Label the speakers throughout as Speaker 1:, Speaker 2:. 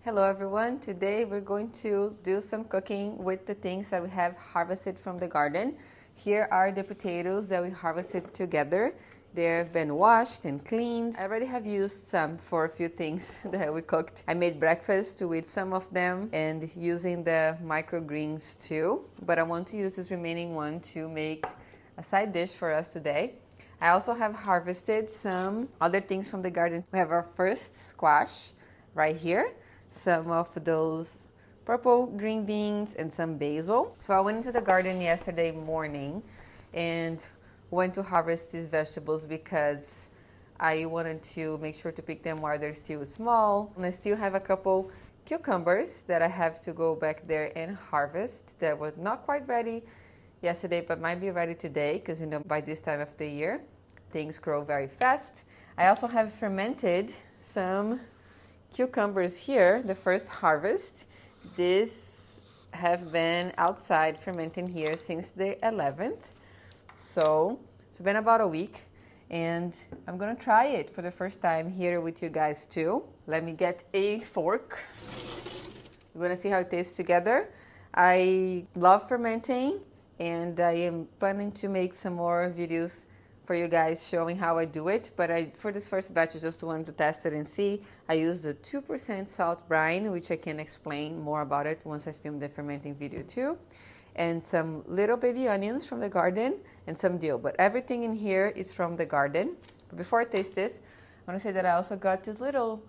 Speaker 1: Hello everyone, today we're going to do some cooking with the things that we have harvested from the garden. Here are the potatoes that we harvested together. They've been washed and cleaned. I already have used some for a few things that we cooked. I made breakfast to eat some of them and using the microgreens too. But I want to use this remaining one to make a side dish for us today. I also have harvested some other things from the garden. We have our first squash right here. Some of those purple green beans and some basil. So I went into the garden yesterday morning and went to harvest these vegetables because I wanted to make sure to pick them while they're still small. And I still have a couple cucumbers that I have to go back there and harvest that were not quite ready yesterday but might be ready today because by this time of the year things grow very fast. I also have fermented some cucumbers here, the first harvest. These have been outside fermenting here since the 11th. So it's been about a week and I'm gonna try it for the first time here with you guys too. Let me get a fork. We're gonna see how it tastes together. I love fermenting and I am planning to make some more videos for you guys showing how I do it, but for this first batch I just wanted to test it and see. I used the 2% salt brine, which I can explain more about it once I film the fermenting video too, and some little baby onions from the garden and some dill, but everything in here is from the garden. But before I taste this, I want to say that I also got this little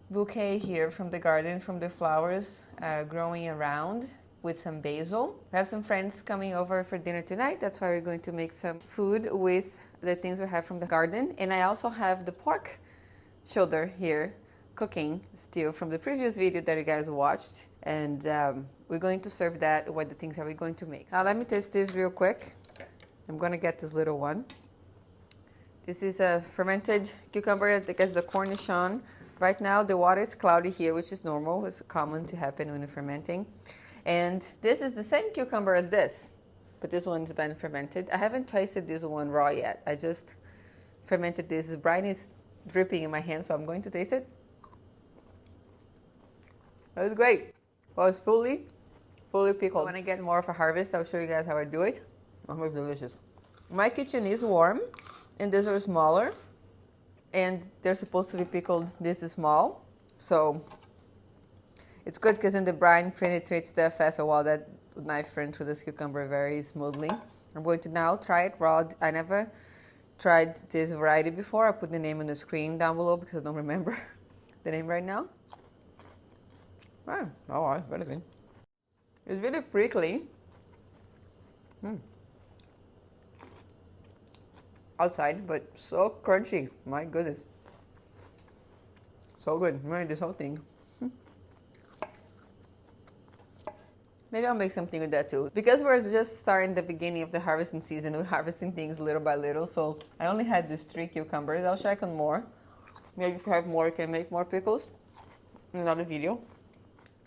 Speaker 1: bouquet here from the garden, from the flowers growing around, with some basil. I have some friends coming over for dinner tonight. That's why we're going to make some food with the things we have from the garden. And I also have the pork shoulder here cooking still from the previous video that you guys watched. And we're going to serve that with the things that we're going to make. Now let me taste this real quick. I'm going to get this little one. This is a fermented cucumber. I think it's a cornichon. Right now the water is cloudy here, which is normal. It's common to happen when you're fermenting. And this is the same cucumber as this, but this one's been fermented. I haven't tasted this one raw yet. I just fermented this. The brine is dripping in my hand, so I'm going to taste it. That was great. Well, it's fully pickled. When I get more of a harvest, I'll show you guys how I do it. Oh, it's delicious. My kitchen is warm, and these are smaller, and they're supposed to be pickled this small, so it's good because then the brine penetrates the faster while that knife ran through this cucumber very smoothly. I'm going to now try it raw. I never tried this variety before. I'll put the name on the screen down below because I don't remember the name right now. Oh, it's very good. It's really prickly. Outside, but so crunchy. My goodness. So good. I'm gonna eat this whole thing. Maybe I'll make something with that too. Because we're just starting the beginning of the harvesting season, we're harvesting things little by little. So I only had these 3 cucumbers. I'll check on more. Maybe if I have more, I can make more pickles in another video.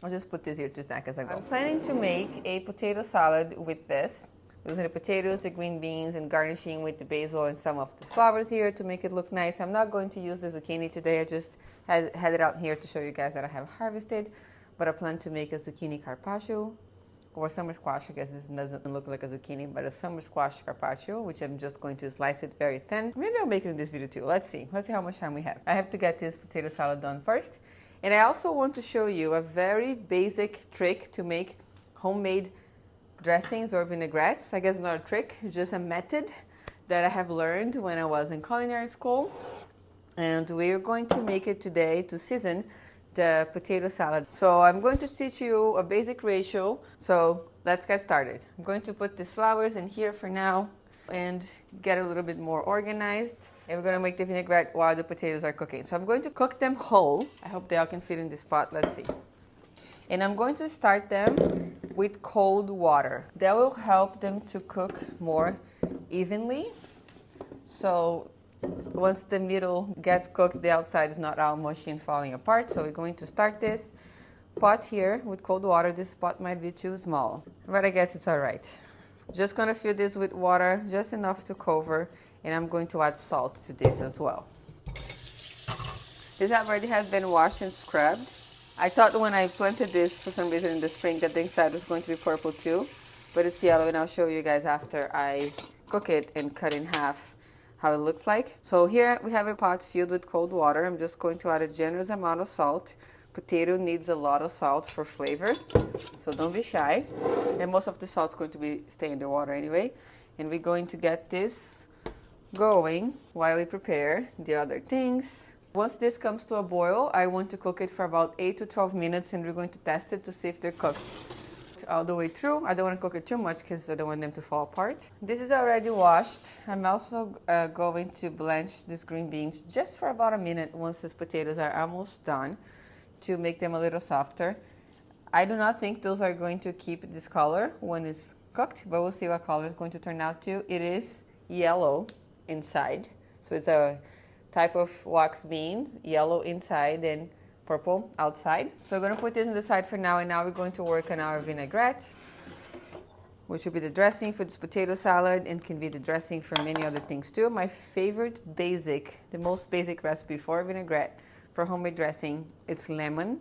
Speaker 1: I'll just put this here to snack as I go. I'm planning to make a potato salad with this. Using the potatoes, the green beans, and garnishing with the basil and some of the flowers here to make it look nice. I'm not going to use the zucchini today. I just had it out here to show you guys that I have harvested. But I plan to make a zucchini carpaccio. Or summer squash. I guess this doesn't look like a zucchini, but a summer squash carpaccio, which I'm just going to slice it very thin. Maybe I'll make it in this video too. Let's see how much time we have. I have to get this potato salad done first. And I also want to show you a very basic trick to make homemade dressings or vinaigrettes. I guess not a trick, it's just a method that I have learned when I was in culinary school. And we're going to make it today to season the potato salad. So I'm going to teach you a basic ratio. So let's get started. I'm going to put these flowers in here for now and get a little bit more organized. And we're going to make the vinaigrette while the potatoes are cooking. So I'm going to cook them whole. I hope they all can fit in this pot. Let's see. And I'm going to start them with cold water. That will help them to cook more evenly. So once the middle gets cooked, the outside is not all mushy and falling apart. So we're going to start this pot here with cold water. This pot might be too small, but I guess it's all right. Just gonna fill this with water, just enough to cover, and I'm going to add salt to this as well. This already has been washed and scrubbed. I thought when I planted this for some reason in the spring that the inside was going to be purple too, but it's yellow, and I'll show you guys after I cook it and cut in half how it looks like. So here we have a pot filled with cold water. I'm just going to add a generous amount of salt. Potato needs a lot of salt for flavor, so don't be shy. And most of the salt's going to be stay in the water anyway. And we're going to get this going while we prepare the other things. Once this comes to a boil, I want to cook it for about 8 to 12 minutes, and we're going to test it to see if they're cooked all the way through. I don't want to cook it too much because I don't want them to fall apart. This is already washed. I'm also going to blanch these green beans just for about a minute once these potatoes are almost done to make them a little softer. I do not think those are going to keep this color when it's cooked, but we'll see what color it's going to turn out to. It is yellow inside, so it's a type of wax bean, yellow inside and purple outside. So we're going to put this on the side for now, and now we're going to work on our vinaigrette, which will be the dressing for this potato salad and can be the dressing for many other things too. My favorite the most basic recipe for vinaigrette for homemade dressing is lemon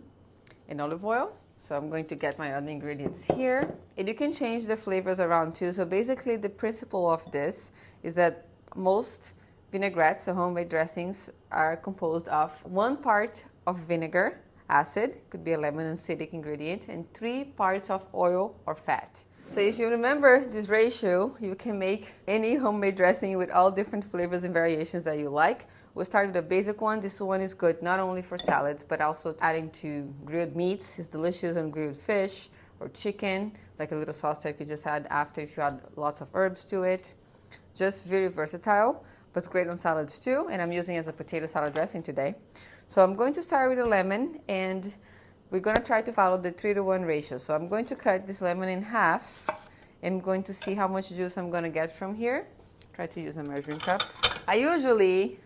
Speaker 1: and olive oil. So I'm going to get my other ingredients here, and you can change the flavors around too. So basically the principle of this is that most vinaigrettes, so homemade dressings, are composed of 1 part of vinegar, acid, could be a lemon acidic ingredient, and 3 parts of oil or fat. So if you remember this ratio, you can make any homemade dressing with all different flavors and variations that you like. We'll start with a basic one. This one is good not only for salads, but also adding to grilled meats. It's delicious on grilled fish or chicken, like a little sauce that you could just add after if you add lots of herbs to it. Just very versatile, but it's great on salads too, and I'm using it as a potato salad dressing today. So I'm going to start with a lemon, and we're going to try to follow the 3-to-1 ratio. So I'm going to cut this lemon in half, and I'm going to see how much juice I'm going to get from here. Try to use a measuring cup. I usually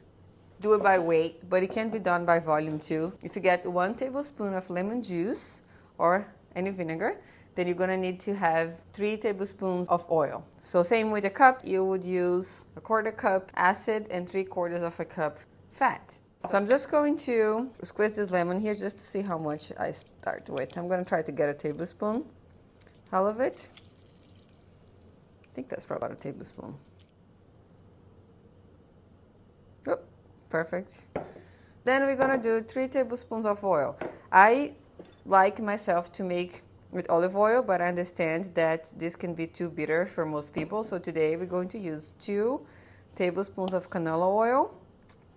Speaker 1: do it by weight, but it can be done by volume too. If you get 1 tablespoon of lemon juice or any vinegar, then you're gonna need to have 3 tablespoons of oil. So same with a cup, you would use 1/4 cup acid and 3/4 cup fat. So I'm just going to squeeze this lemon here just to see how much I start with. I'm gonna try to get a tablespoon, all of it. I think that's for about a tablespoon. Oh, perfect. Then we're gonna do 3 tablespoons of oil. I like myself to make with olive oil, but I understand that this can be too bitter for most people. So today we're going to use 2 tablespoons of canola oil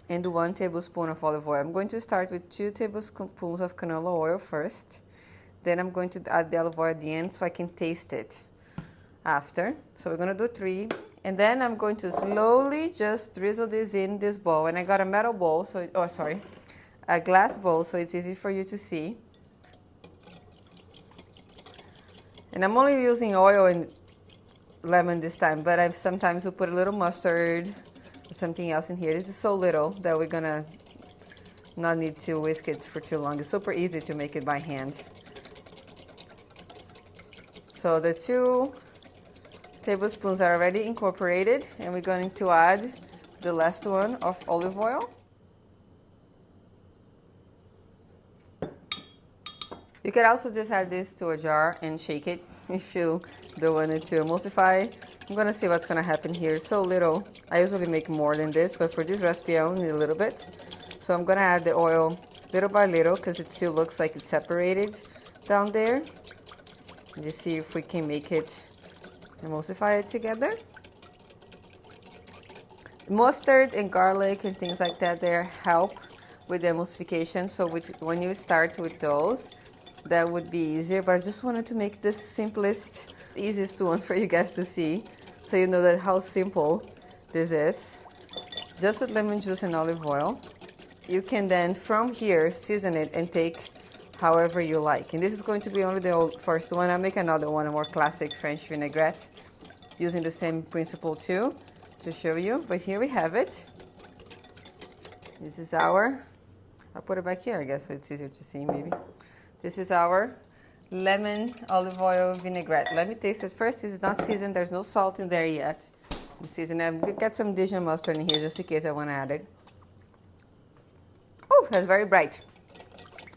Speaker 1: and 1 tablespoon of olive oil. I'm going to start with 2 tablespoons of canola oil first. Then I'm going to add the olive oil at the end so I can taste it after. So we're gonna do 3. And then I'm going to slowly just drizzle this in this bowl. And I got a metal bowl, so, a glass bowl, so it's easy for you to see. And I'm only using oil and lemon this time, but I sometimes will put a little mustard or something else in here. This is so little that we're gonna not need to whisk it for too long. It's super easy to make it by hand. So the 2 tablespoons are already incorporated, and we're going to add the last one of olive oil. You could also just add this to a jar and shake it if you don't want it to emulsify. I'm gonna see what's gonna happen here. It's so little. I usually make more than this, but for this recipe I only need a little bit. So I'm gonna add the oil little by little because it still looks like it's separated down there. Just see if we can make it emulsify it together. Mustard and garlic and things like that, they help with the emulsification. So when you start with those, that would be easier, but I just wanted to make the simplest, easiest one for you guys to see, so you know that how simple this is. Just with lemon juice and olive oil. You can then from here season it and take however you like. And this is going to be only the first one. I'll make another one, a more classic French vinaigrette, using the same principle too, to show you. But here we have it. This is our, I'll put it back here I guess so it's easier to see maybe. This is our lemon olive oil vinaigrette. Let me taste it first. This is not seasoned. There's no salt in there yet. I'm seasoning. I've got some Dijon mustard in here just in case I want to add it. Oh, that's very bright.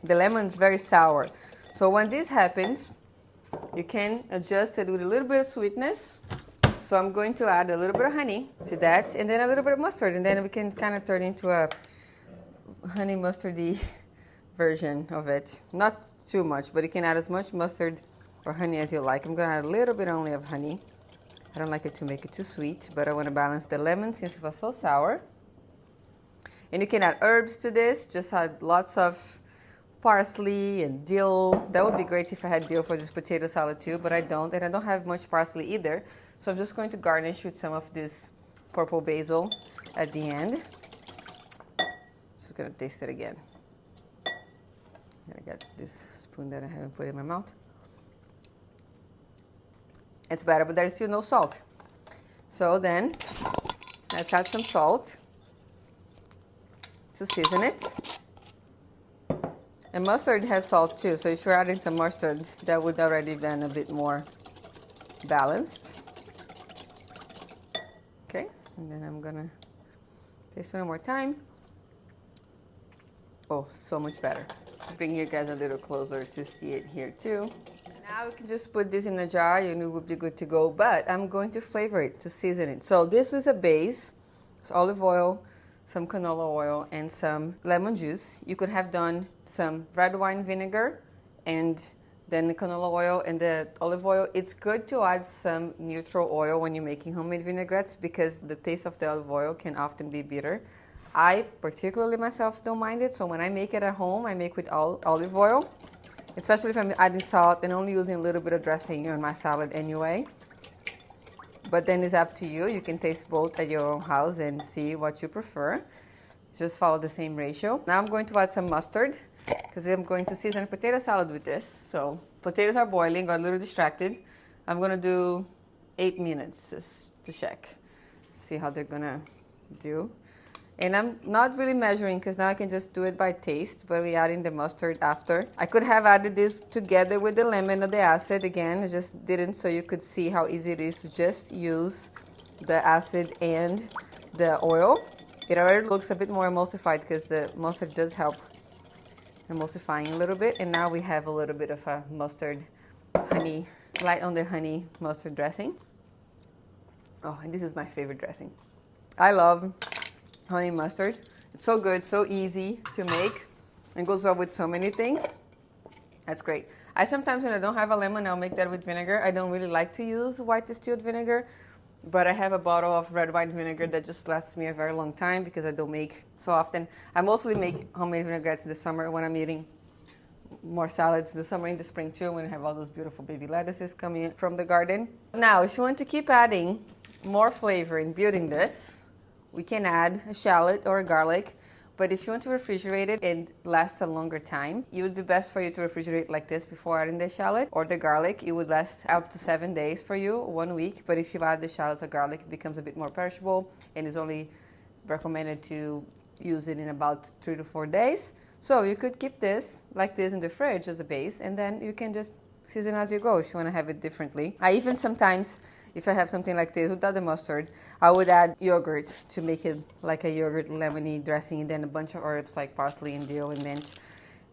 Speaker 1: The lemon's very sour. So when this happens, you can adjust it with a little bit of sweetness. So I'm going to add a little bit of honey to that, and then a little bit of mustard, and then we can kind of turn into a honey mustardy version of it. Not too much, but you can add as much mustard or honey as you like. I'm going to add a little bit only of honey. I don't like it to make it too sweet, but I want to balance the lemon since it was so sour. And you can add herbs to this. Just add lots of parsley and dill. That would be great if I had dill for this potato salad too, but I don't, and I don't have much parsley either. So I'm just going to garnish with some of this purple basil at the end. Just gonna taste it again. I got this spoon that I haven't put in my mouth. It's better, but there's still no salt. So then, let's add some salt to season it. And mustard has salt too, so if you're adding some mustard, that would already been a bit more balanced. Okay, and then I'm gonna taste it one more time. Oh, so much better. Bring you guys a little closer to see it here too. Now we can just put this in a jar and it will be good to go, but I'm going to flavor it, to season it. So this is a base, it's olive oil, some canola oil, and some lemon juice. You could have done some red wine vinegar and then the canola oil and the olive oil. It's good to add some neutral oil when you're making homemade vinaigrettes because the taste of the olive oil can often be bitter. I particularly myself don't mind it, so when I make it at home, I make with olive oil, especially if I'm adding salt and only using a little bit of dressing on my salad anyway. But then it's up to you. You can taste both at your own house and see what you prefer. Just follow the same ratio. Now I'm going to add some mustard because I'm going to season a potato salad with this. So potatoes are boiling, got a little distracted. I'm going to do 8 minutes just to check, see how they're going to do. And I'm not really measuring because now I can just do it by taste, but we're adding the mustard after. I could have added this together with the lemon or the acid. Again, I just didn't, so you could see how easy it is to just use the acid and the oil. It already looks a bit more emulsified because the mustard does help emulsifying a little bit. And now we have a little bit of a mustard honey, light on the honey mustard dressing. Oh, and this is my favorite dressing. I love honey mustard. It's so good, so easy to make, and goes well with so many things. That's great. I sometimes, when I don't have a lemon, I'll make that with vinegar. I don't really like to use white distilled vinegar, but I have a bottle of red wine vinegar that just lasts me a very long time because I don't make so often. I mostly make homemade vinaigrettes in the summer when I'm eating more salads, the summer and the spring too, when I have all those beautiful baby lettuces coming from the garden. Now, if you want to keep adding more flavor in building this, we can add a shallot or a garlic, but if you want to refrigerate it and last a longer time, it would be best for you to refrigerate like this before adding the shallot or the garlic. It would last up to 7 days for you, 1 week, but if you add the shallots or garlic, it becomes a bit more perishable and is only recommended to use it in about 3 to 4 days. So you could keep this like this in the fridge as a base, and then you can just season as you go if you want to have it differently. I even sometimes, if I have something like this without the mustard, I would add yogurt to make it like a yogurt lemony dressing, and then a bunch of herbs like parsley and dill and mint,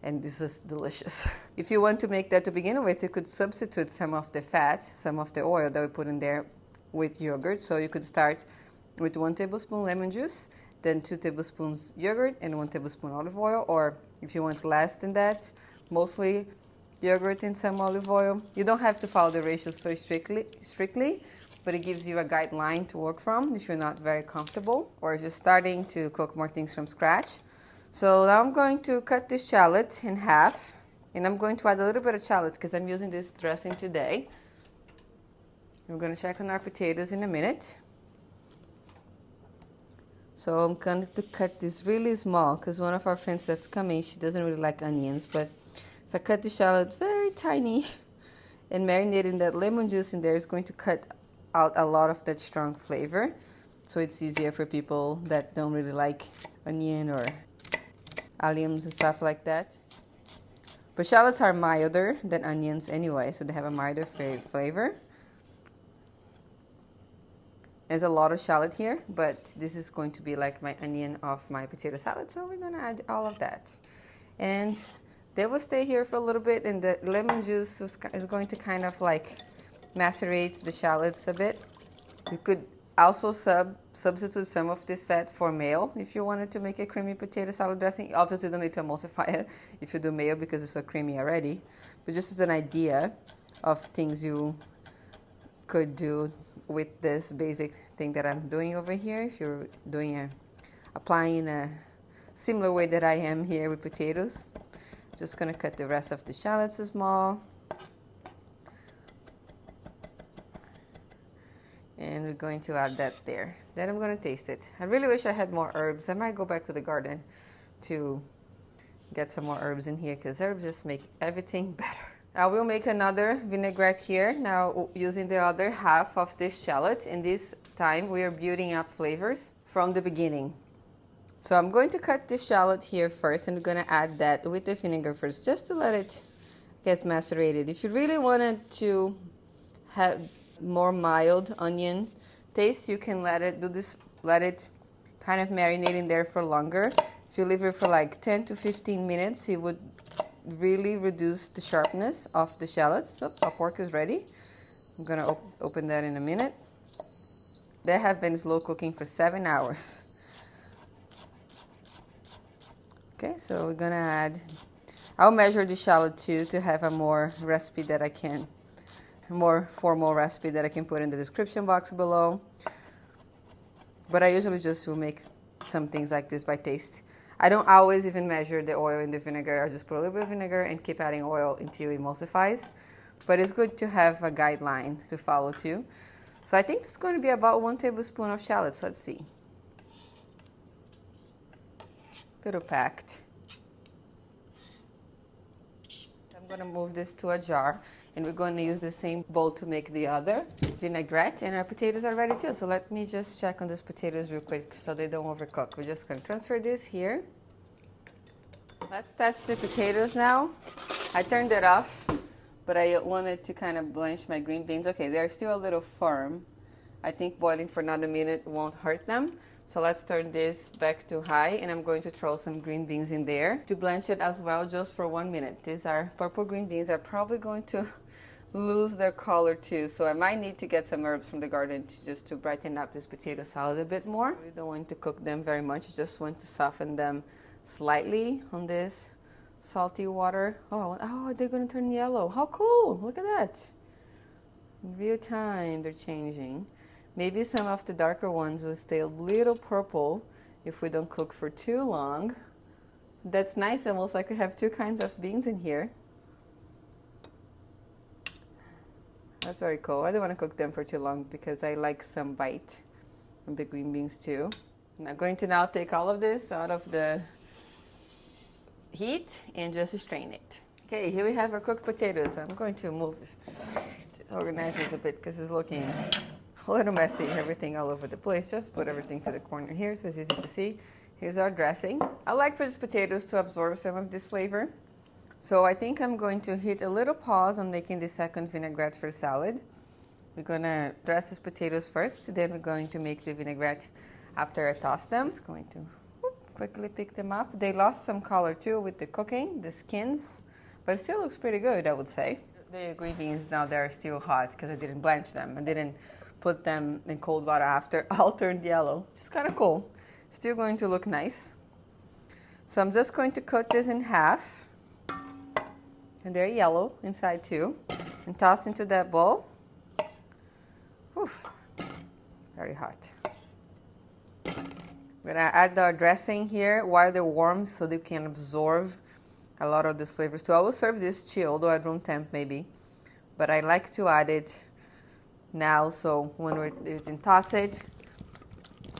Speaker 1: and this is delicious. If you want to make that to begin with, you could substitute some of the fat, some of the oil that we put in there with yogurt. So you could start with 1 tablespoon lemon juice, then 2 tablespoons yogurt and 1 tablespoon olive oil, or if you want less than that, mostly yogurt and some olive oil. You don't have to follow the ratio so strictly, but it gives you a guideline to work from if you're not very comfortable or just starting to cook more things from scratch. So now I'm going to cut this shallot in half, and I'm going to add a little bit of shallot because I'm using this dressing today. We're going to check on our potatoes in a minute. So I'm going to cut this really small because one of our friends that's coming, she doesn't really like onions, but if I cut the shallot very tiny and marinate in that lemon juice in there, it's going to cut out a lot of that strong flavor. So it's easier for people that don't really like onion or alliums and stuff like that. But shallots are milder than onions anyway, so they have a milder flavor. There's a lot of shallot here, but this is going to be like my onion of my potato salad, so we're going to add all of that. And They will stay here for a little bit, and the lemon juice is going to kind of like macerate the shallots a bit. You could also substitute some of this fat for mayo if you wanted to make a creamy potato salad dressing. Obviously, you don't need to emulsify it if you do mayo because it's so creamy already. But just as an idea of things you could do with this basic thing that I'm doing over here. If you're applying a similar way that I am here with potatoes. Just gonna cut the rest of the shallots small. And we're going to add that there. Then I'm gonna taste it. I really wish I had more herbs. I might go back to the garden to get some more herbs in here because herbs just make everything better. I will make another vinaigrette here now using the other half of this shallot. And this time we are building up flavors from the beginning. So I'm going to cut the shallot here first, and I'm going to add that with the vinegar first, just to let it get macerated. If you really wanted to have more mild onion taste, you can let it kind of marinate in there for longer. If you leave it for like 10 to 15 minutes, it would really reduce the sharpness of the shallots. So our pork is ready. I'm going to open that in a minute. They have been slow cooking for 7 hours. Okay, so we're gonna add, I'll measure the shallot too to have a more formal recipe that I can put in the description box below. But I usually just will make some things like this by taste. I don't always even measure the oil in the vinegar. I just put a little bit of vinegar and keep adding oil until it emulsifies. But it's good to have a guideline to follow too. So I think it's going to be about 1 tablespoon of shallots. Let's see. Little packed. I'm going to move this to a jar, and we're going to use the same bowl to make the other vinaigrette, and our potatoes are ready too. So let me just check on those potatoes real quick so they don't overcook. We're just going to transfer this here. Let's test the potatoes now. I turned it off, but I wanted to kind of blanch my green beans. Okay, they're still a little firm. I think boiling for another minute won't hurt them. So let's turn this back to high, and I'm going to throw some green beans in there to blanch it as well, just for 1 minute. These are purple green beans. Are probably going to lose their color too, so I might need to get some herbs from the garden to brighten up this potato salad a bit more. We don't want to cook them very much. Just want to soften them slightly on this salty water. Oh, they're going to turn yellow. How cool! Look at that. In real time, they're changing. Maybe some of the darker ones will stay a little purple if we don't cook for too long. That's nice, almost like we have 2 kinds of beans in here. That's very cool. I don't want to cook them for too long because I like some bite from the green beans too. I'm going to now take all of this out of the heat and just strain it. Okay, here we have our cooked potatoes. I'm going to organize this a bit because it's looking a little messy, everything all over the place. Just put everything to the corner here so it's easy to see. Here's our dressing. I like for these potatoes to absorb some of this flavor. So I think I'm going to hit a little pause on making the second vinaigrette for salad. We're gonna dress these potatoes first, then we're going to make the vinaigrette after I toss them. Just going to quickly pick them up. They lost some color too with the cooking, the skins, but it still looks pretty good, I would say. The green beans now, they're still hot because I didn't blanch them. I didn't put them in cold water after, all turned yellow, which is kind of cool. Still going to look nice. So I'm just going to cut this in half, and they're yellow inside too, and toss into that bowl. Oof, very hot. We're gonna add our dressing here while they're warm so they can absorb a lot of these flavors too. I will serve this chilled or at room temp maybe, but I like to add it now, so when we can toss it,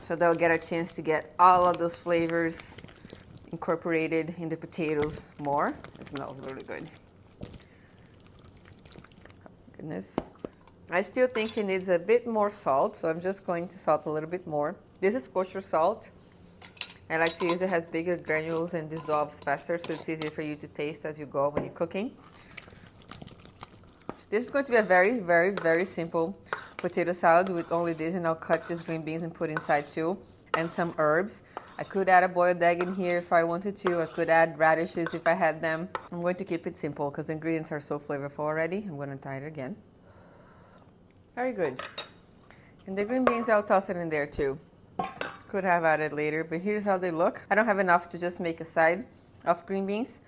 Speaker 1: so they'll get a chance to get all of those flavors incorporated in the potatoes more. It smells really good. Goodness. I still think it needs a bit more salt, so I'm just going to salt a little bit more. This is kosher salt. I like to use it. It has bigger granules and dissolves faster, so it's easier for you to taste as you go when you're cooking. This is going to be a very, very, very simple potato salad with only this, and I'll cut these green beans and put inside too, and some herbs. I could add a boiled egg in here if I wanted to. I could add radishes if I had them. I'm going to keep it simple because the ingredients are so flavorful already. I'm going to tie it again. Very good. And the green beans, I'll toss it in there too. Could have added later, but here's how they look. I don't have enough to just make a side of green beans.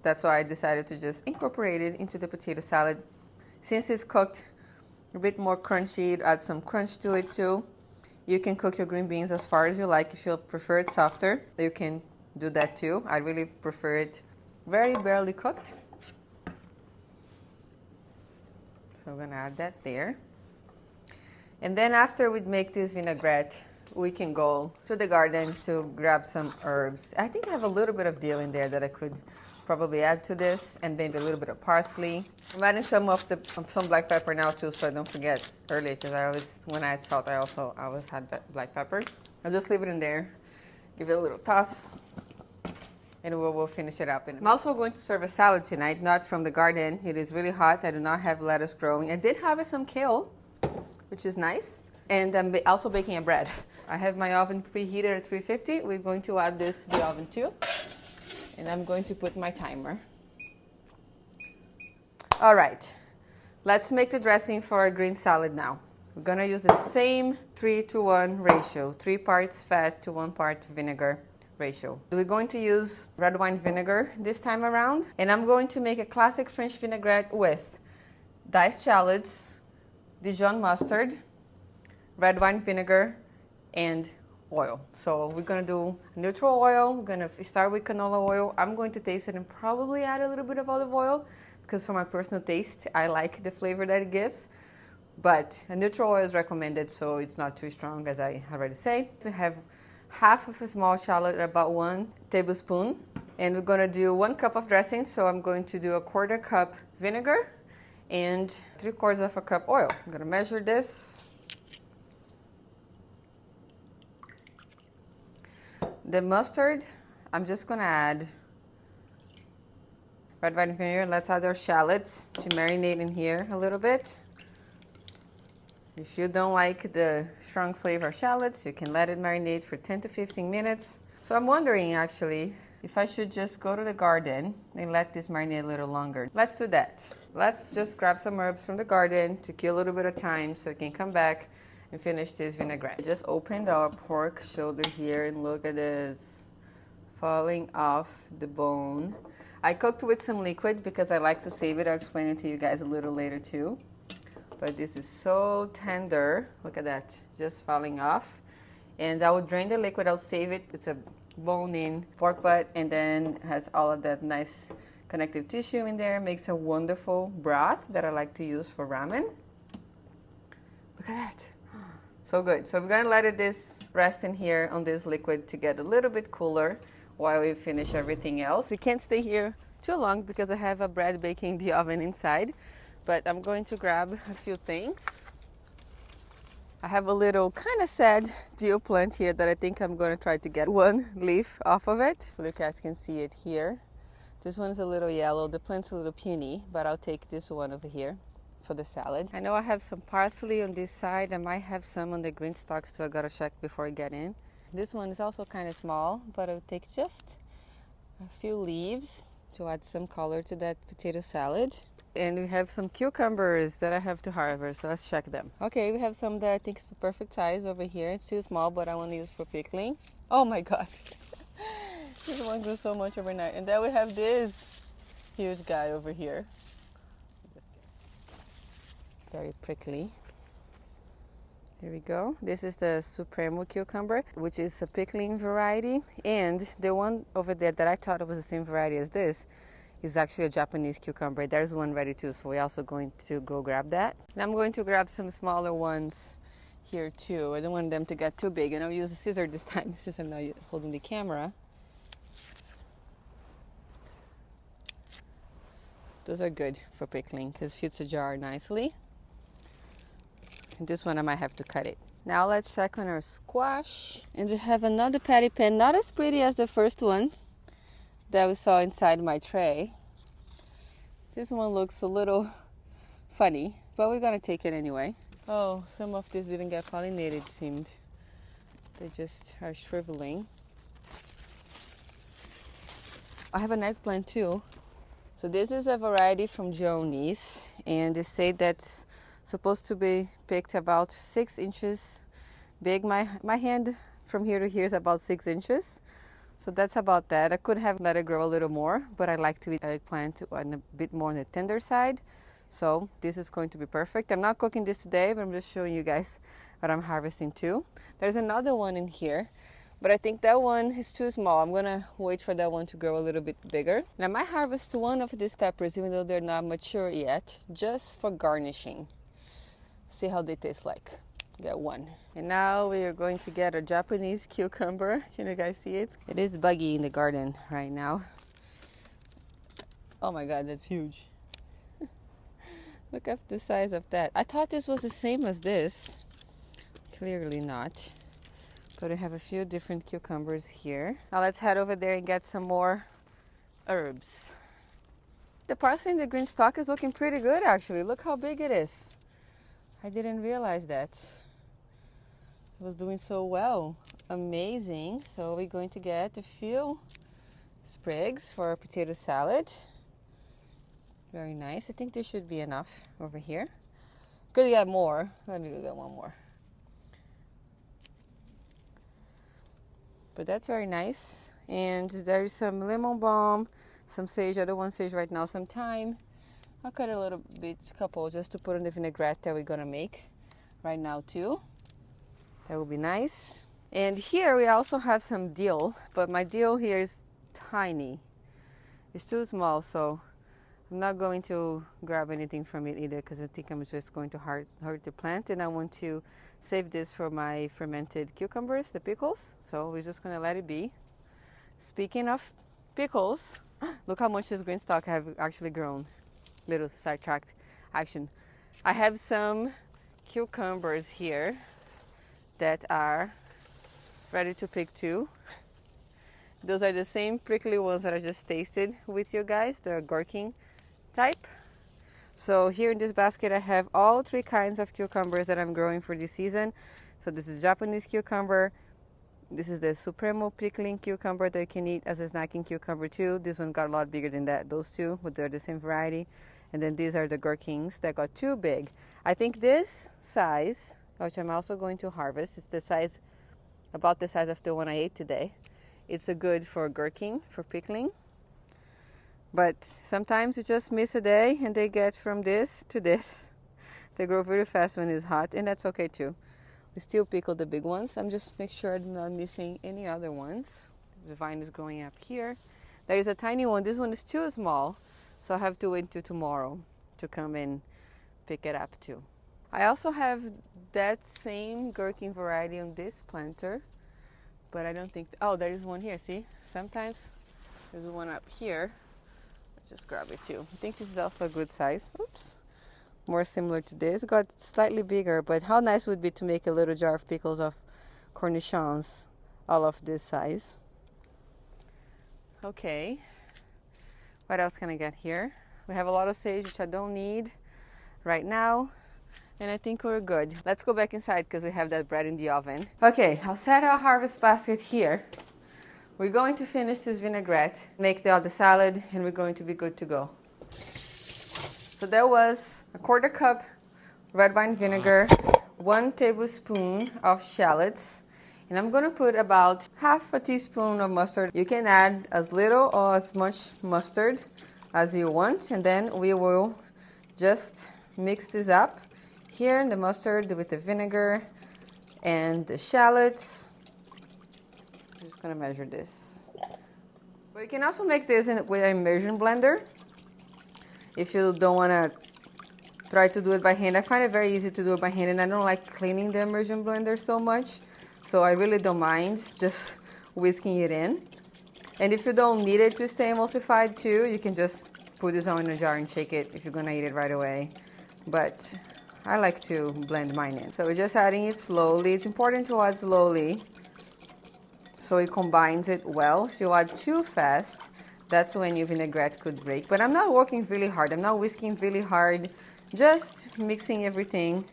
Speaker 1: That's why I decided to just incorporate it into the potato salad. Since it's cooked a bit more crunchy, add some crunch to it too. You can cook your green beans as far as you like. If you prefer it softer, you can do that too. I really prefer it very barely cooked. So I'm gonna add that there. And then after we make this vinaigrette, we can go to the garden to grab some herbs. I think I have a little bit of dill in there that I could probably add to this, and maybe a little bit of parsley. I'm adding some black pepper now too, so I don't forget earlier, because when I add salt, I always had that black pepper. I'll just leave it in there, give it a little toss, and we'll finish it up. I'm also going to serve a salad tonight, not from the garden. It is really hot. I do not have lettuce growing. I did harvest some kale, which is nice, and I'm also baking a bread. I have my oven preheated at 350. We're going to add this to the oven too. And I'm going to put my timer. All right, let's make the dressing for our green salad now. We're gonna use the same 3-to-1 ratio, 3 parts fat to 1 part vinegar ratio. We're going to use red wine vinegar this time around, and I'm going to make a classic French vinaigrette with diced shallots, Dijon mustard, red wine vinegar, and oil. So we're gonna do neutral oil. We're gonna start with canola oil. I'm going to taste it and probably add a little bit of olive oil because for my personal taste, I like the flavor that it gives. But a neutral oil is recommended, so it's not too strong, as I already say. To have half of a small shallot, about 1 tablespoon, and we're gonna do 1 cup of dressing. So I'm going to do 1/4 cup vinegar and 3/4 of a cup oil. I'm gonna measure this. The mustard, I'm just gonna add red wine vinegar. Let's add our shallots to marinate in here a little bit. If you don't like the strong flavor of shallots, you can let it marinate for 10 to 15 minutes. So I'm wondering actually if I should just go to the garden and let this marinate a little longer. Let's do that. Let's just grab some herbs from the garden to kill a little bit of time so we can come back and finish this vinaigrette. I just opened our pork shoulder here and look at this falling off the bone. I cooked with some liquid because I like to save it. I'll explain it to you guys a little later too. But this is so tender. Look at that, just falling off. And I will drain the liquid, I'll save it. It's a bone-in pork butt, and then has all of that nice connective tissue in there. Makes a wonderful broth that I like to use for ramen. Look at that. So good. So we're gonna let this rest in here on this liquid to get a little bit cooler while we finish everything else. We can't stay here too long because I have a bread baking in the oven inside, but I'm going to grab a few things. I have a little kind of sad dill plant here that I think I'm going to try to get 1 leaf off of it. You guys can see it here. This one's a little yellow. The plant's a little puny, but I'll take this one over here for the salad. I know I have some parsley on this side. I might have some on the green stalks too. I gotta check before I get in. This one is also kind of small, but I'll take just a few leaves to add some color to that potato salad. And we have some cucumbers that I have to harvest, so let's check them. Okay, we have some that I think is the perfect size over here. It's too small, but I want to use for pickling. Oh my god. This one grew so much overnight. And then we have this huge guy over here. Very prickly. Here we go. This is the Supremo cucumber, which is a pickling variety. And the one over there that I thought it was the same variety as this is actually a Japanese cucumber. There's one ready too, so we're also going to go grab that. And I'm going to grab some smaller ones here too. I don't want them to get too big, and I'll use a scissor this time since I'm not holding the camera. Those are good for pickling because it fits the jar nicely. And this one I might have to cut it. Now let's check on our squash. And we have another patty pan, not as pretty as the first one that we saw inside my tray. This one looks a little funny, but we're gonna take it anyway. Oh, some of this didn't get pollinated, it seemed. They just are shriveling. I have an eggplant too. So this is a variety from Joni's, and they say that's supposed to be picked about 6 inches big. My hand from here to here is about 6 inches. So that's about that. I could have let it grow a little more, but I like to eat eggplant on a bit more on the tender side. So this is going to be perfect. I'm not cooking this today, but I'm just showing you guys what I'm harvesting too. There's another one in here, but I think that one is too small. I'm gonna wait for that one to grow a little bit bigger. And I might harvest one of these peppers, even though they're not mature yet, just for garnishing. See how they taste like. Get one. And now we are going to get a Japanese cucumber. Can you guys see it? It is buggy in the garden right now. Oh my god, that's huge. Look at the size of that. I thought this was the same as this. Clearly not. But I have a few different cucumbers here. Now let's head over there and get some more herbs. The parsley in the green stalk is looking pretty good actually. Look how big it is. I didn't realize that. It was doing so well. Amazing. So we're going to get a few sprigs for our potato salad. Very nice. I think there should be enough over here. Could get more. Let me go get one more. But that's very nice. And there is some lemon balm, some sage. I don't want sage right now, some thyme. I'll cut a little bit, a couple, just to put in the vinaigrette that we're gonna make right now too. That will be nice. And here we also have some dill, but my dill here is tiny. It's too small, so I'm not going to grab anything from it either because I think I'm just going to hurt the plant, and I want to save this for my fermented cucumbers, the pickles. So we're just gonna let it be. Speaking of pickles, look how much this green stalk have actually grown. Little sidetracked action. I have some cucumbers here that are ready to pick too. Those are the same prickly ones that I just tasted with you guys, the gherkin type. So here in this basket I have all 3 kinds of cucumbers that I'm growing for this season. So this is Japanese cucumber, this is the Supremo pickling cucumber that you can eat as a snacking cucumber too. This one got a lot bigger than that, those two, but they're the same variety. And then these are the gherkins that got too big. I think this size, which I'm also going to harvest, is the size, about the size of the one I ate today. It's a good for gherkin, for pickling. But sometimes you just miss a day and they get from this to this. They grow very fast when it's hot, and that's okay too. We still pickle the big ones. I'm just make sure I'm not missing any other ones. The vine is growing up here. There is a tiny one. This one is too small, so I have to wait until tomorrow to come and pick it up too. I also have that same gherkin variety on this planter, but I don't think, oh, there is one here, see? Sometimes there's one up here. Just grab it too. I think this is also a good size. Oops. More similar to this. Got slightly bigger, but how nice would it be to make a little jar of pickles of cornichons, all of this size. Okay. What else can I get here? We have a lot of sage, which I don't need right now. And I think we're good. Let's go back inside because we have that bread in the oven. Okay, I'll set our harvest basket here. We're going to finish this vinaigrette, make the other salad, and we're going to be good to go. So there was a 1/4 cup red wine vinegar, 1 tablespoon of shallots, and I'm going to put about 1/2 teaspoon of mustard. You can add as little or as much mustard as you want, and then we will just mix this up. Here, the mustard with the vinegar and the shallots. I'm just going to measure this. But you can also make this with an immersion blender. If you don't want to try to do it by hand. I find it very easy to do it by hand, and I don't like cleaning the immersion blender so much. So I really don't mind just whisking it in. And if you don't need it to stay emulsified too, you can just put this on in a jar and shake it if you're going to eat it right away. But I like to blend mine in. So we're just adding it slowly. It's important to add slowly so it combines it well. If you add too fast, that's when your vinaigrette could break. But I'm not working really hard. I'm not whisking really hard. Just mixing everything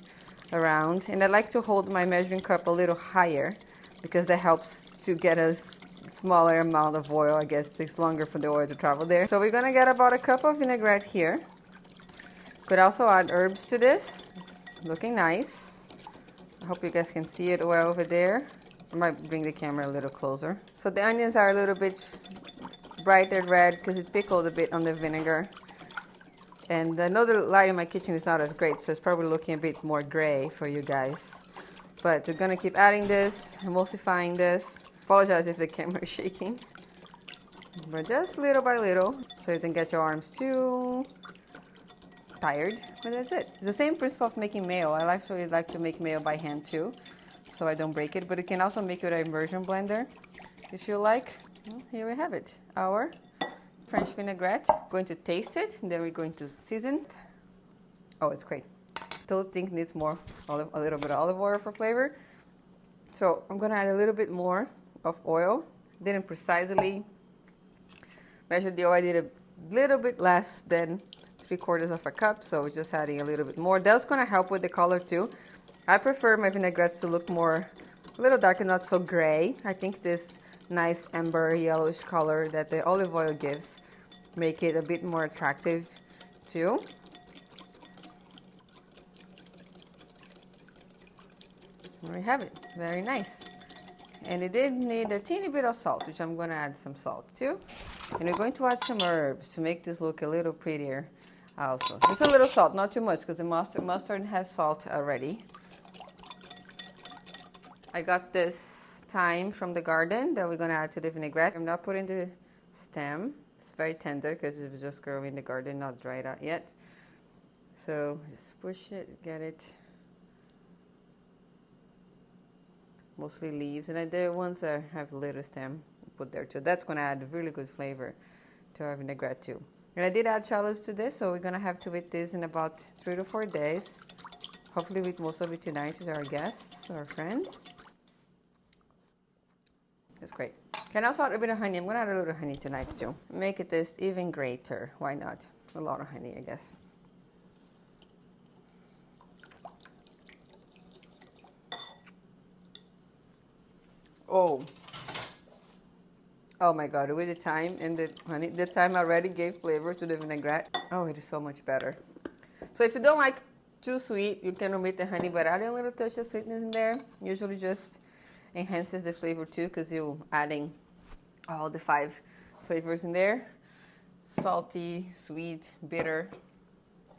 Speaker 1: around. And I like to hold my measuring cup a little higher because that helps to get us smaller amount of oil. I guess it takes longer for the oil to travel there. So we're gonna get about a cup of vinaigrette here. Could also add herbs to this. It's looking nice. I hope you guys can see it well over there. I might bring the camera a little closer. So the onions are a little bit brighter red because it pickled a bit on the vinegar. And I know the light in my kitchen is not as great, so it's probably looking a bit more gray for you guys. But we're gonna keep adding this, emulsifying this. Apologize if the camera is shaking. But just little by little, so you don't get your arms too tired. But that's it. It's the same principle of making mayo. I actually like to make mayo by hand too, so I don't break it. But you can also make it with an immersion blender if you like. Well, here we have it. Our French vinaigrette. Going to taste it, and then we're going to season. Oh, it's great. Still think needs more, a little bit of olive oil for flavor. So I'm gonna add a little bit more of oil. Didn't precisely measure the oil. I did a little bit less than 3/4 of a cup, so just adding a little bit more. That's gonna help with the color too. I prefer my vinaigrettes to look more, a little darker, not so gray. I think this nice amber yellowish color that the olive oil gives make it a bit more attractive too. There we have it. Very nice. And it did need a teeny bit of salt, which I'm going to add some salt too. And we're going to add some herbs to make this look a little prettier also. Just a little salt, not too much, because the mustard has salt already. I got this thyme from the garden that we're going to add to the vinaigrette. I'm not putting the stem. It's very tender because it was just growing in the garden, not dried out yet. So just push it, get it. Mostly leaves, and the ones that have a little stem, put there too. That's going to add really good flavor to our vinaigrette too. And I did add shallots to this, so we're going to have to eat this in about 3 to 4 days. Hopefully we eat most of it tonight with our guests, our friends. That's great. Can also add a bit of honey. I'm going to add a little honey tonight too. Make it taste even greater. Why not? A lot of honey, I guess. Oh my God, with the thyme and the honey, the thyme already gave flavor to the vinaigrette. Oh, it is so much better. So if you don't like too sweet, you can omit the honey, but adding a little touch of sweetness in there usually just enhances the flavor too, because you're adding all the 5 flavors in there. Salty, sweet, bitter,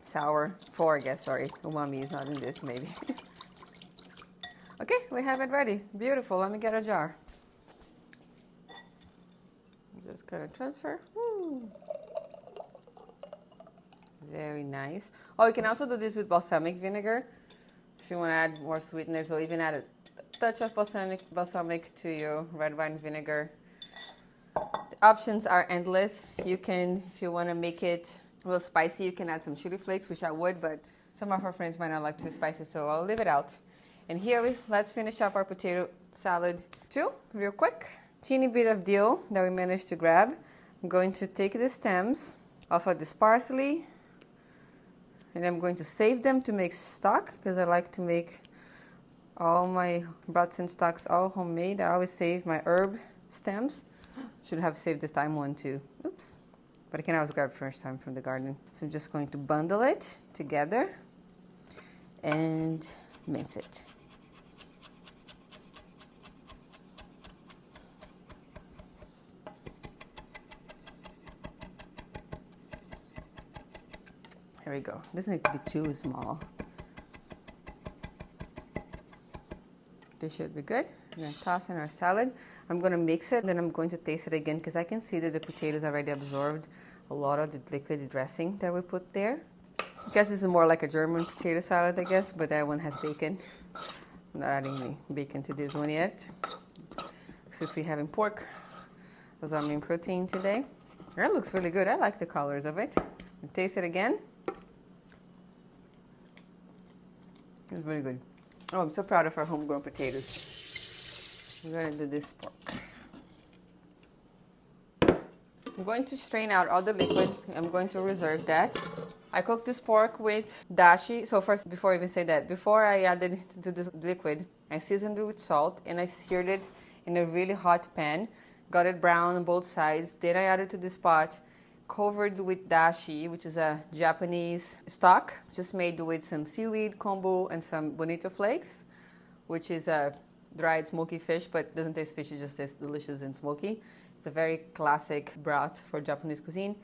Speaker 1: sour. 4, I guess, sorry. Umami is not in this, maybe. Okay, we have it ready. Beautiful. Let me get a jar. I'm just gonna transfer. Woo. Very nice. Oh, you can also do this with balsamic vinegar if you want to add more sweeteners, or even add a touch of balsamic to your red wine vinegar. The options are endless. You can, if you want to make it a little spicy, you can add some chili flakes, which I would, but some of our friends might not like too spicy, so I'll leave it out. And here let's finish up our potato salad too, real quick. Teeny bit of dill that we managed to grab. I'm going to take the stems off of this parsley, and I'm going to save them to make stock, because I like to make all my broths and stocks all homemade. I always save my herb stems. Should have saved the thyme one too. Oops. But I can always grab fresh thyme from the garden. So I'm just going to bundle it together and mince it. Here we go. Doesn't need to be too small. This should be good. And then toss in our salad. I'm going to mix it, then I'm going to taste it again, because I can see that the potatoes already absorbed a lot of the liquid dressing that we put there. I guess this is more like a German potato salad, I guess, but that one has bacon. I'm not adding any bacon to this one yet, since we're having pork as our main protein today. That looks really good. I like the colors of it. And taste it again. It's really good. Oh, I'm so proud of our homegrown potatoes. I'm going to do this pork. I'm going to strain out all the liquid. I'm going to reserve that. I cooked this pork with dashi. So first, before I even say that, before I added it to this liquid, I seasoned it with salt and I seared it in a really hot pan got it brown on both sides. Then I added to this pot, covered with dashi, which is a Japanese stock, just made with some seaweed, kombu, and some bonito flakes, which is a dried smoky fish, but doesn't taste fishy, just tastes delicious and smoky. It's a very classic broth for Japanese cuisine.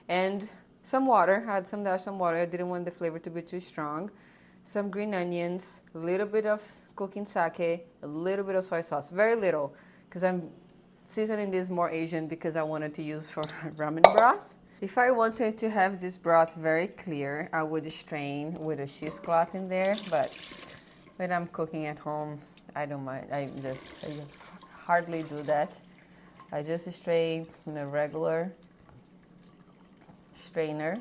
Speaker 1: And some water, I had some water. I didn't want the flavor to be too strong. Some green onions, a little bit of cooking sake, a little bit of soy sauce, very little, because I'm seasoning this more Asian because I wanted to use for ramen broth. If I wanted to have this broth very clear, I would strain with a cheesecloth in there, but when I'm cooking at home, I don't mind. I hardly do that. I just strain in a regular strainer.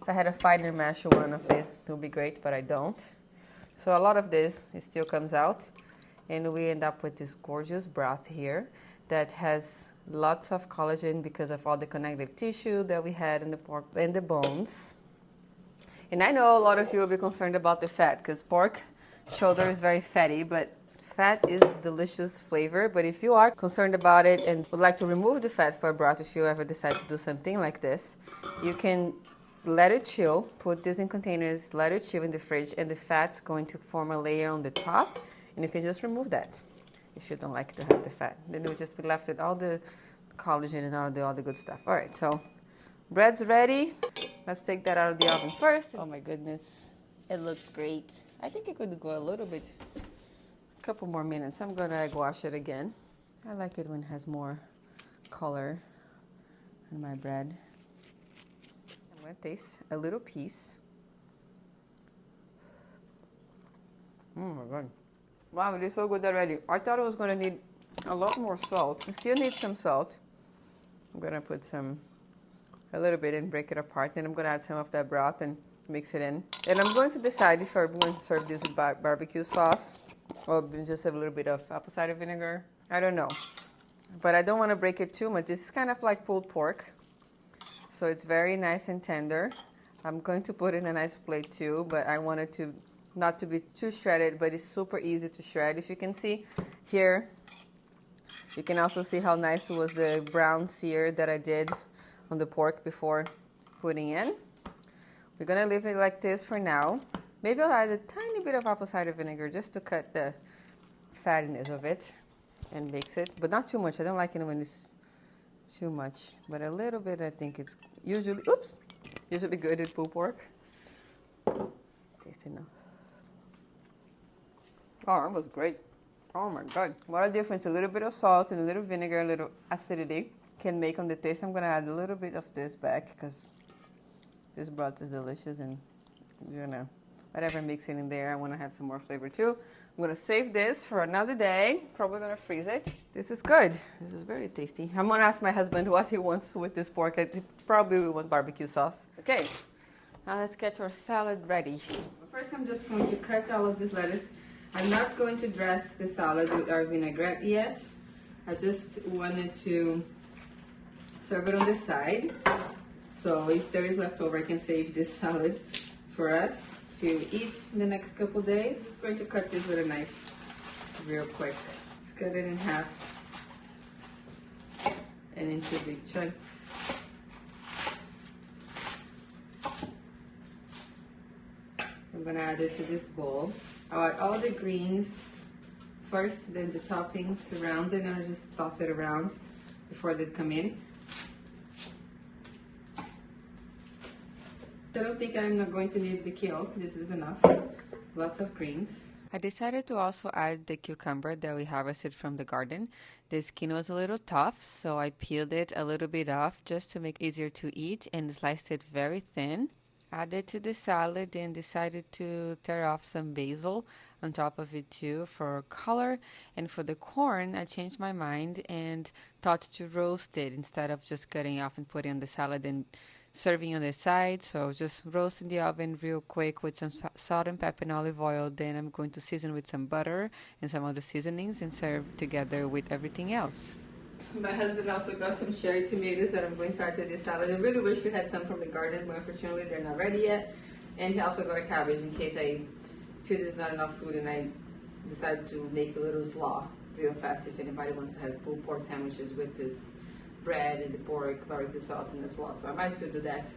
Speaker 1: If I had a finer mesh one of this, it would be great, but I don't. So a lot of this, it still comes out, and we end up with this gorgeous broth here that has lots of collagen because of all the connective tissue that we had in the pork and the bones. And I know a lot of you will be concerned about the fat because pork shoulder is very fatty, but fat is delicious flavor. But if you are concerned about it and would like to remove the fat for a broth, if you ever decide to do something like this, you can let it chill, put this in containers, let it chill in the fridge, and the fat's going to form a layer on the top, and you can just remove that if you don't like to have the fat. Then you'll just be left with all the collagen and all the good stuff. All right, so bread's ready. Let's take that out of the oven first. Oh my goodness, it looks great. I think it could go a little bit, a couple more minutes. I'm gonna egg wash it again. I like it when it has more color in my bread. I'm gonna taste a little piece. Oh my God. Wow, it is so good already. I thought I was gonna need a lot more salt. I still need some salt. I'm gonna put a little bit and break it apart. Then I'm gonna add some of that broth and mix it in. And I'm going to decide if I'm going to serve this with barbecue sauce or just a little bit of apple cider vinegar. I don't know. But I don't want to break it too much. This is kind of like pulled pork. So it's very nice and tender. I'm going to put it in a nice plate too, but I want it to not to be too shredded, but it's super easy to shred. If you can see here, you can also see how nice was the brown sear that I did on the pork before putting in. We're gonna leave it like this for now. Maybe I'll add a tiny bit of apple cider vinegar just to cut the fattiness of it and mix it, but not too much. I don't like it when it's too much, but a little bit. I think it's usually good with pulled pork. Taste it now. Oh, that was great. Oh my God. What a difference a little bit of salt and a little vinegar, a little acidity can make on the taste. I'm gonna add a little bit of this back because this broth is delicious, and whatever I'm mixing in there, I wanna have some more flavor too. I'm gonna save this for another day. Probably gonna freeze it. This is good. This is very tasty. I'm gonna ask my husband what he wants with this pork. I probably will want barbecue sauce. Okay, now let's get our salad ready. First, I'm just going to cut all of this lettuce. I'm not going to dress the salad with our vinaigrette yet. I just wanted to serve it on this side. So if there is leftover, I can save this salad for us to eat in the next couple days. I'm just going to cut this with a knife real quick. Let's cut it in half and into big chunks. I'm gonna add it to this bowl. I'll add all the greens first, then the toppings around it, and I'll just toss it around before they come in. I don't think I'm not going to need the kale. This is enough. Lots of greens. I decided to also add the cucumber that we harvested from the garden. The skin was a little tough, so I peeled it a little bit off just to make it easier to eat and sliced it very thin. Added to the salad and decided to tear off some basil on top of it too for color. And for the corn, I changed my mind and thought to roast it instead of just cutting off and putting on the salad and serving on the side. So just roast in the oven real quick with some salt and pepper and olive oil. Then I'm going to season with some butter and some other seasonings and serve together with everything else. My husband also got some cherry tomatoes that I'm going to add to this salad. I really wish we had some from the garden, but unfortunately they're not ready yet. And he also got a cabbage in case I feel there's not enough food and I decide to make a little slaw. real fast if anybody wants to have pulled pork sandwiches with this bread and the pork, barbecue sauce and as well. So I might still do that,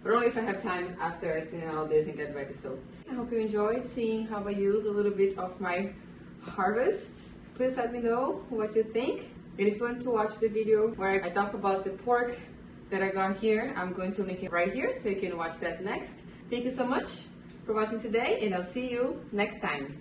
Speaker 1: but only if I have time after I clean all this and get ready. So I hope you enjoyed seeing how I use a little bit of my harvests. Please let me know what you think. And if you want to watch the video where I talk about the pork that I got here, I'm going to link it right here so you can watch that next. Thank you so much for watching today, and I'll see you next time.